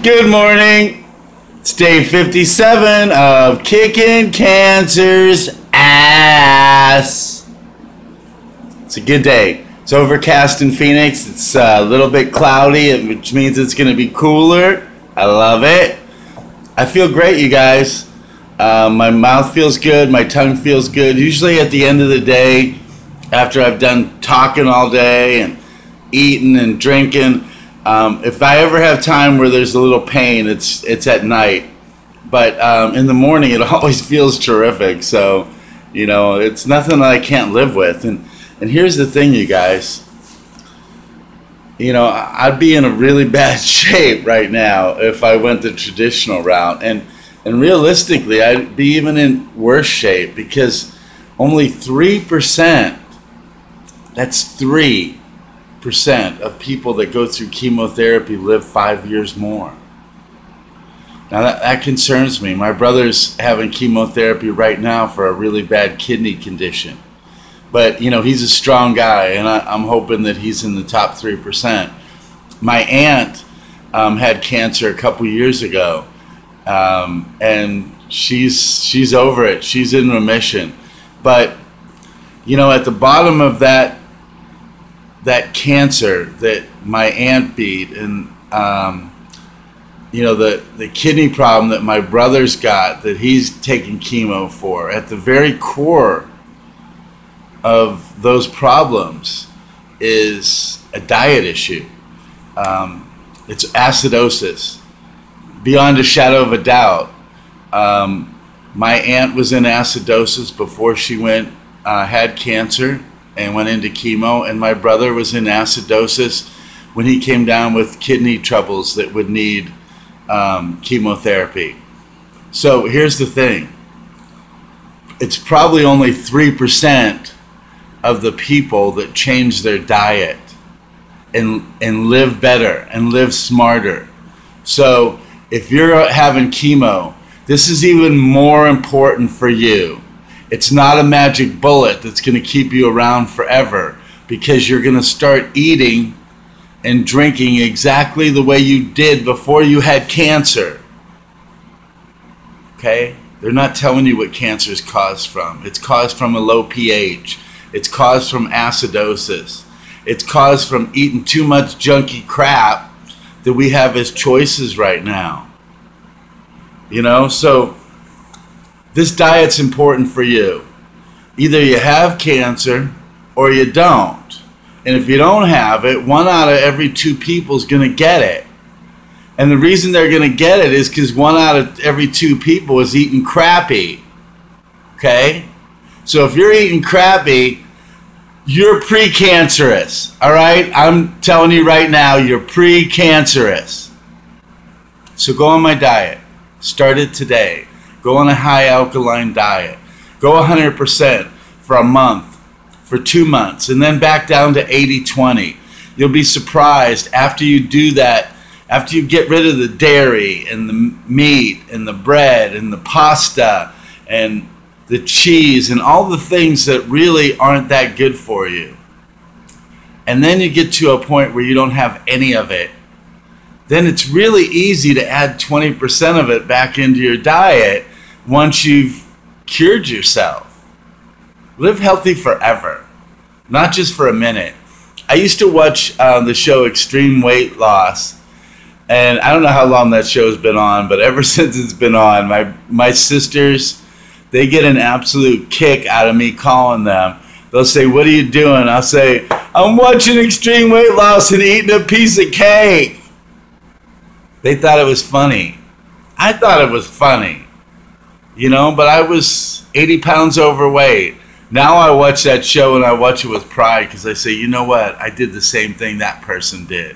Good morning. It's day 57 of Kicking Cancer's ass. It's a good day. It's overcast in Phoenix. It's a little bit cloudy, which means it's going to be cooler. I love it. I feel great, you guys. My mouth feels good. My tongue feels good. Usually at the end of the day, after I've done talking all day and eating and drinking, if I ever have time where there's a little pain, it's at night. But in the morning, it always feels terrific. So, you know, it's nothing that I can't live with. And here's the thing, you guys. You know, I'd be in a really bad shape right now if I went the traditional route. And realistically, I'd be even in worse shape because only 3%, that's 3% of people that go through chemotherapy live 5 years more. Now that concerns me. My brother's having chemotherapy right now for a really bad kidney condition. But, you know, he's a strong guy, and I'm hoping that he's in the top 3%. My aunt had cancer a couple years ago, and she's over it. She's in remission. But, you know, at the bottom of that cancer that my aunt beat, and you know, the kidney problem that my brother's got that he's taking chemo for, at the very core of those problems is a diet issue. It's acidosis, beyond a shadow of a doubt. My aunt was in acidosis before she had cancer and went into chemo, and my brother was in acidosis when he came down with kidney troubles that would need chemotherapy. So here's the thing. It's probably only 3% of the people that change their diet and live better and live smarter. So if you're having chemo, this is even more important for you. It's not a magic bullet that's going to keep you around forever, because you're going to start eating and drinking exactly the way you did before you had cancer. Okay? They're not telling you what cancer is caused from. It's caused from a low pH. It's caused from acidosis. It's caused from eating too much junky crap that we have as choices right now. You know, so this diet's important for you. Either you have cancer or you don't. And if you don't have it, 1 out of every 2 people is going to get it. And the reason they're going to get it is because 1 out of every 2 people is eating crappy. Okay? So if you're eating crappy, you're pre-cancerous. All right? I'm telling you right now, you're pre-cancerous. So go on my diet. Start it today. Go on a high alkaline diet. Go 100% for a month, for 2 months, and then back down to 80-20. You'll be surprised after you do that, after you get rid of the dairy and the meat and the bread and the pasta and the cheese and all the things that really aren't that good for you. And then you get to a point where you don't have any of it. Then it's really easy to add 20% of it back into your diet once you've cured yourself. Live healthy forever, not just for a minute. I used to watch the show Extreme Weight Loss, and I don't know how long that show's been on, but ever since it's been on, my sisters, they get an absolute kick out of me calling them. They'll say, "What are you doing?" I'll say, "I'm watching Extreme Weight Loss and eating a piece of cake." They thought it was funny. I thought it was funny. You know, but I was 80 pounds overweight. Now I watch that show and I watch it with pride, because I say, you know what? I did the same thing that person did.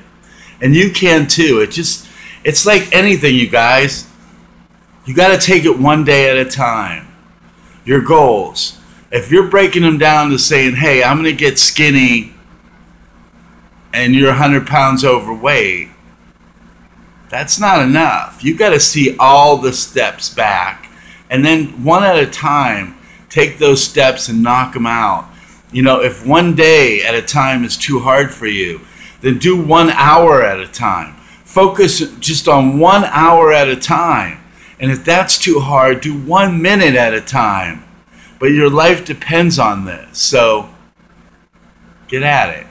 And you can too. It's like anything, you guys. You got to take it one day at a time. Your goals. If you're breaking them down to saying, hey, I'm going to get skinny, and you're 100 pounds overweight, that's not enough. You got to see all the steps back. And then one at a time, take those steps and knock them out. You know, if one day at a time is too hard for you, then do 1 hour at a time. focus just on 1 hour at a time. And if that's too hard, do 1 minute at a time. But your life depends on this. So get at it,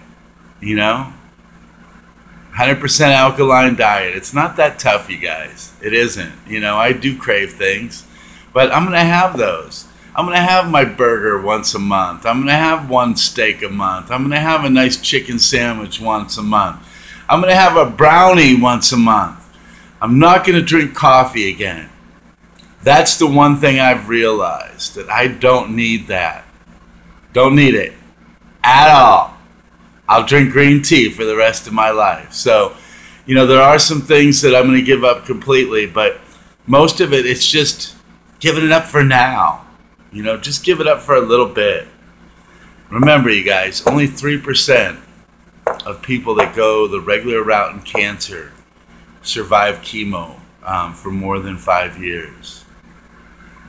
you know? 100% alkaline diet. It's not that tough, you guys. It isn't. You know, I do crave things, but I'm going to have those. I'm going to have my burger once a month. I'm going to have one steak a month. I'm going to have a nice chicken sandwich once a month. I'm going to have a brownie once a month. I'm not going to drink coffee again. That's the one thing I've realized, that I don't need that. Don't need it at all. I'll drink green tea for the rest of my life. So, you know, there are some things that I'm going to give up completely, but most of it, it's just giving it up for now. You know, just give it up for a little bit. Remember, you guys, only 3% of people that go the regular route in cancer survive chemo for more than 5 years.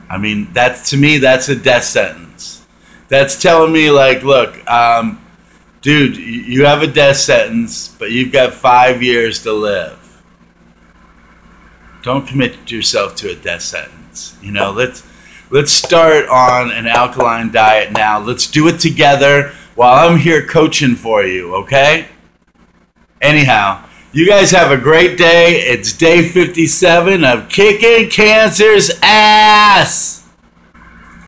I mean, to me, that's a death sentence. That's telling me, like, look, dude, you have a death sentence, but you've got 5 years to live. Don't commit yourself to a death sentence. You know, let's start on an alkaline diet now. Let's do it together while I'm here coaching for you, okay? Anyhow, you guys have a great day. It's day 57 of Kicking Cancer's Ass.